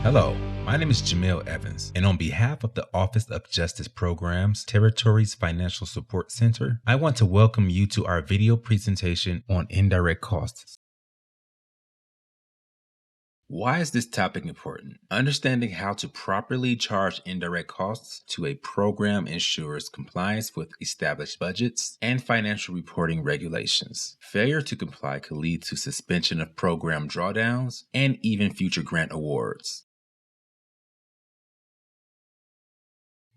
Hello, my name is Jamil Evans, and on behalf of the Office of Justice Programs Territories Financial Support Center, I want to welcome you to our video presentation on indirect costs. Why is this topic important? Understanding how to properly charge indirect costs to a program ensures compliance with established budgets and financial reporting regulations. Failure to comply could lead to suspension of program drawdowns and even future grant awards.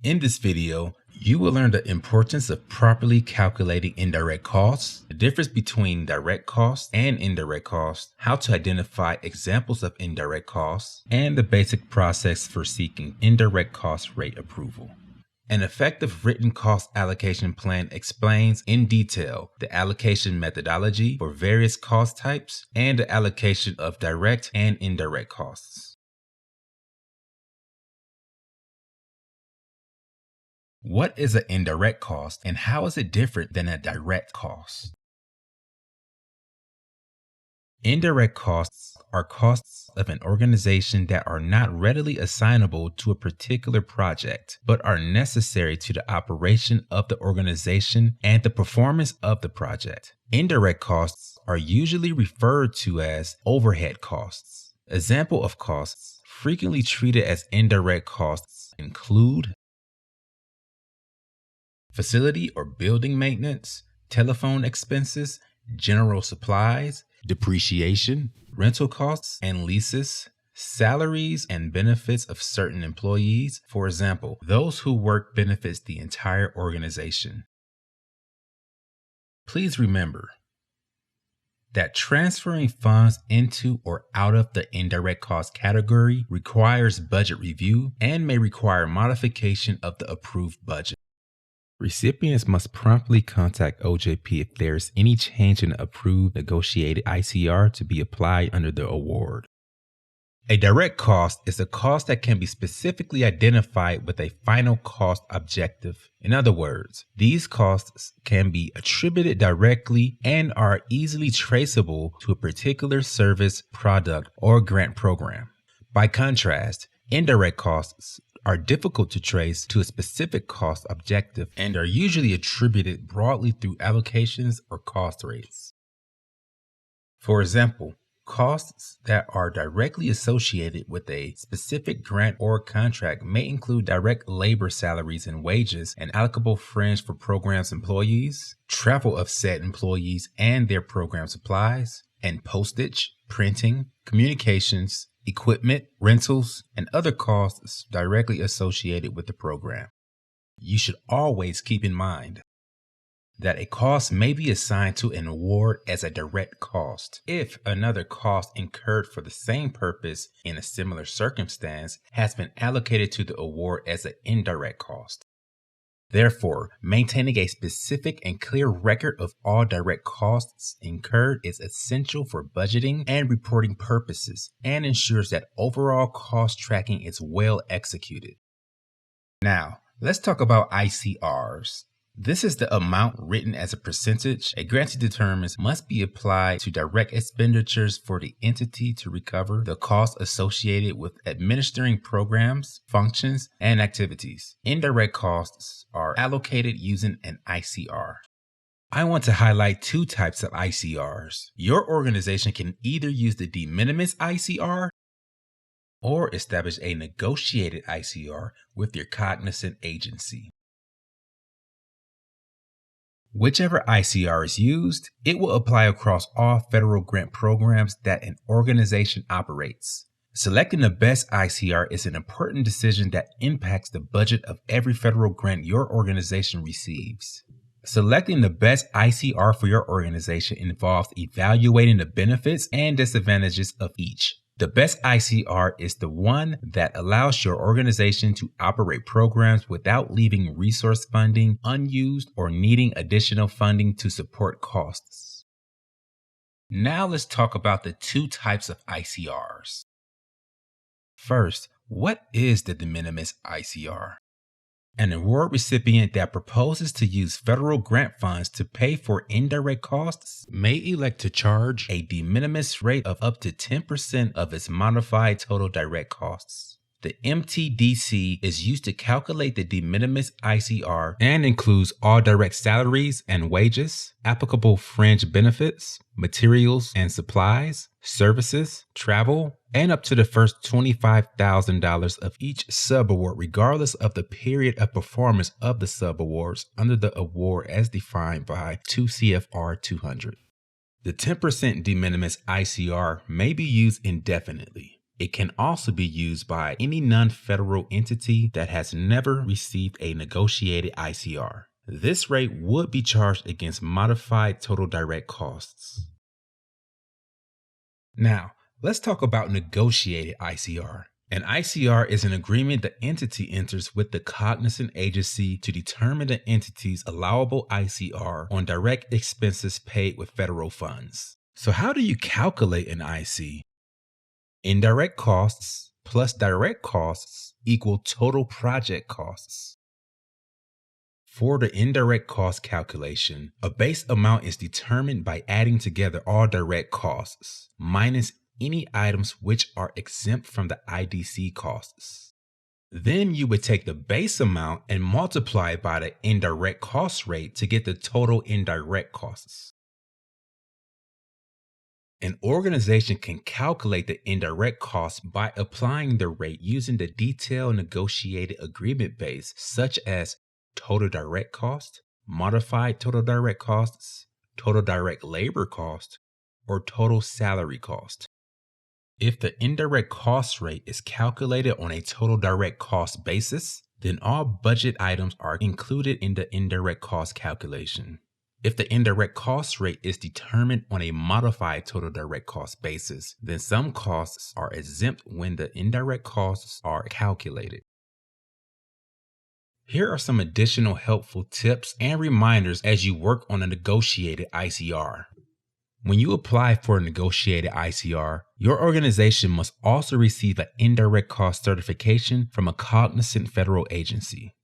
In this video, you will learn the importance of properly calculating indirect costs, the difference between direct costs and indirect costs, how to identify examples of indirect costs, and the basic process for seeking indirect cost rate approval. An effective written cost allocation plan explains in detail the allocation methodology for various cost types and the allocation of direct and indirect costs. What is an indirect cost and how is it different than a direct cost? Indirect costs are costs of an organization that are not readily assignable to a particular project, but are necessary to the operation of the organization and the performance of the project. Indirect costs are usually referred to as overhead costs. Example of costs frequently treated as indirect costs include facility or building maintenance, telephone expenses, general supplies, depreciation, rental costs and leases, salaries and benefits of certain employees, for example, those who work benefits the entire organization. Please remember that transferring funds into or out of the indirect cost category requires budget review and may require modification of the approved budget. Recipients must promptly contact OJP if there is any change in the approved negotiated ICR to be applied under the award. A direct cost is a cost that can be specifically identified with a final cost objective. In other words, these costs can be attributed directly and are easily traceable to a particular service, product, or grant program. By contrast, indirect costs are difficult to trace to a specific cost objective and are usually attributed broadly through allocations or cost rates. For example, costs that are directly associated with a specific grant or contract may include direct labor salaries and wages and allocable fringe for program's employees, travel of said employees and their program supplies, and postage, printing, communications, equipment, rentals, and other costs directly associated with the program. You should always keep in mind that a cost may be assigned to an award as a direct cost if another cost incurred for the same purpose in a similar circumstance has been allocated to the award as an indirect cost. Therefore, maintaining a specific and clear record of all direct costs incurred is essential for budgeting and reporting purposes and ensures that overall cost tracking is well executed. Now, let's talk about ICRs. This is the amount written as a percentage a grantee determines must be applied to direct expenditures for the entity to recover the costs associated with administering programs, functions, and activities. Indirect costs are allocated using an ICR. I want to highlight two types of ICRs. Your organization can either use the de minimis ICR or establish a negotiated ICR with your cognizant agency. Whichever ICR is used, it will apply across all federal grant programs that an organization operates. Selecting the best ICR is an important decision that impacts the budget of every federal grant your organization receives. Selecting the best ICR for your organization involves evaluating the benefits and disadvantages of each. The best ICR is the one that allows your organization to operate programs without leaving resource funding unused or needing additional funding to support costs. Now let's talk about the two types of ICRs. First, what is the de minimis ICR? An award recipient that proposes to use federal grant funds to pay for indirect costs may elect to charge a de minimis rate of up to 10% of its modified total direct costs. The MTDC is used to calculate the de minimis ICR and includes all direct salaries and wages, applicable fringe benefits, materials and supplies, services, travel, and up to the first $25,000 of each subaward regardless of the period of performance of the subawards under the award as defined by 2 CFR 200. The 10% de minimis ICR may be used indefinitely. It can also be used by any non-federal entity that has never received a negotiated ICR. This rate would be charged against modified total direct costs. Now, let's talk about negotiated ICR. An ICR is an agreement the entity enters with the cognizant agency to determine the entity's allowable ICR on direct expenses paid with federal funds. So how do you calculate an IC? Indirect costs plus direct costs equal total project costs. For the indirect cost calculation, a base amount is determined by adding together all direct costs, minus any items which are exempt from the IDC costs. Then you would take the base amount and multiply it by the indirect cost rate to get the total indirect costs. An organization can calculate the indirect costs by applying the rate using the detailed negotiated agreement base, such as total direct cost, modified total direct costs, total direct labor cost, or total salary cost. If the indirect cost rate is calculated on a total direct cost basis, then all budget items are included in the indirect cost calculation. If the indirect cost rate is determined on a modified total direct cost basis, then some costs are exempt when the indirect costs are calculated. Here are some additional helpful tips and reminders as you work on a negotiated ICR. When you apply for a negotiated ICR, your organization must also receive an indirect cost certification from a cognizant federal agency.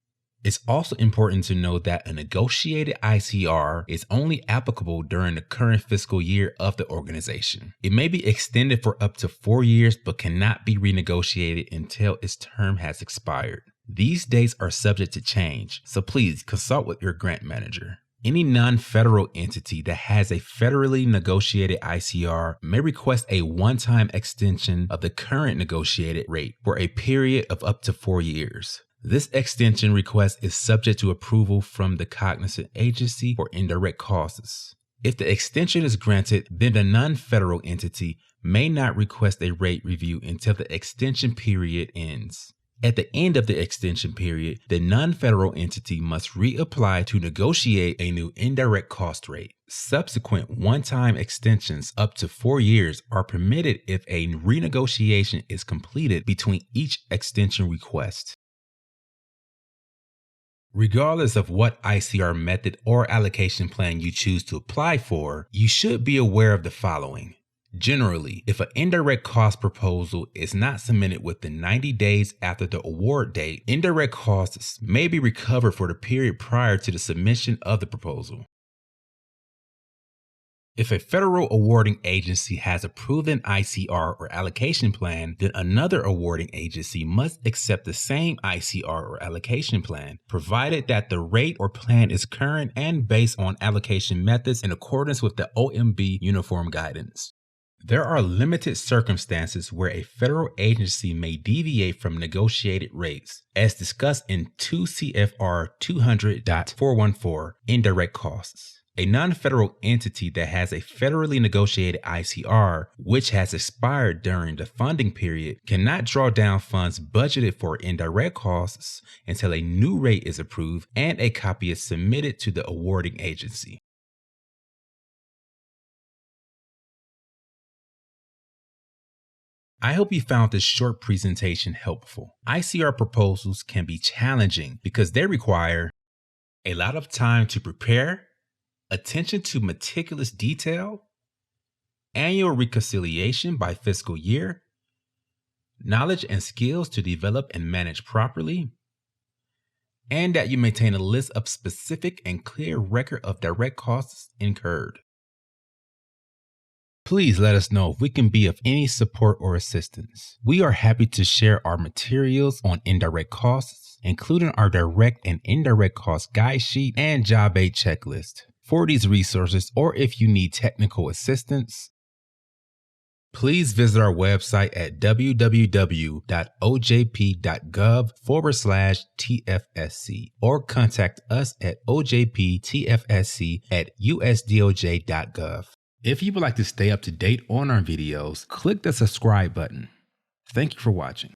It's also important to know that a negotiated ICR is only applicable during the current fiscal year of the organization. It may be extended for up to 4 years but cannot be renegotiated until its term has expired. These dates are subject to change, so please consult with your grant manager. Any non-federal entity that has a federally negotiated ICR may request a one-time extension of the current negotiated rate for a period of up to 4 years. This extension request is subject to approval from the cognizant agency for indirect costs. If the extension is granted, then the non-federal entity may not request a rate review until the extension period ends. At the end of the extension period, the non-federal entity must reapply to negotiate a new indirect cost rate. Subsequent one-time extensions up to 4 years are permitted if a renegotiation is completed between each extension request. Regardless of what ICR method or allocation plan you choose to apply for, you should be aware of the following. Generally, if an indirect cost proposal is not submitted within 90 days after the award date, indirect costs may be recovered for the period prior to the submission of the proposal. If a federal awarding agency has approved an ICR or allocation plan, then another awarding agency must accept the same ICR or allocation plan, provided that the rate or plan is current and based on allocation methods in accordance with the OMB uniform guidance. There are limited circumstances where a federal agency may deviate from negotiated rates, as discussed in 2 CFR 200.414 Indirect Costs. A non-federal entity that has a federally negotiated ICR, which has expired during the funding period, cannot draw down funds budgeted for indirect costs until a new rate is approved and a copy is submitted to the awarding agency. I hope you found this short presentation helpful. ICR proposals can be challenging because they require a lot of time to prepare, attention to meticulous detail, annual reconciliation by fiscal year, knowledge and skills to develop and manage properly, and that you maintain a list of specific and clear record of direct costs incurred. Please let us know if we can be of any support or assistance. We are happy to share our materials on indirect costs, including our direct and indirect cost guide sheet and job aid checklist. For these resources, or if you need technical assistance, please visit our website at www.ojp.gov/TFSC or contact us at ojptfsc@usdoj.gov. If you would like to stay up to date on our videos, click the subscribe button. Thank you for watching.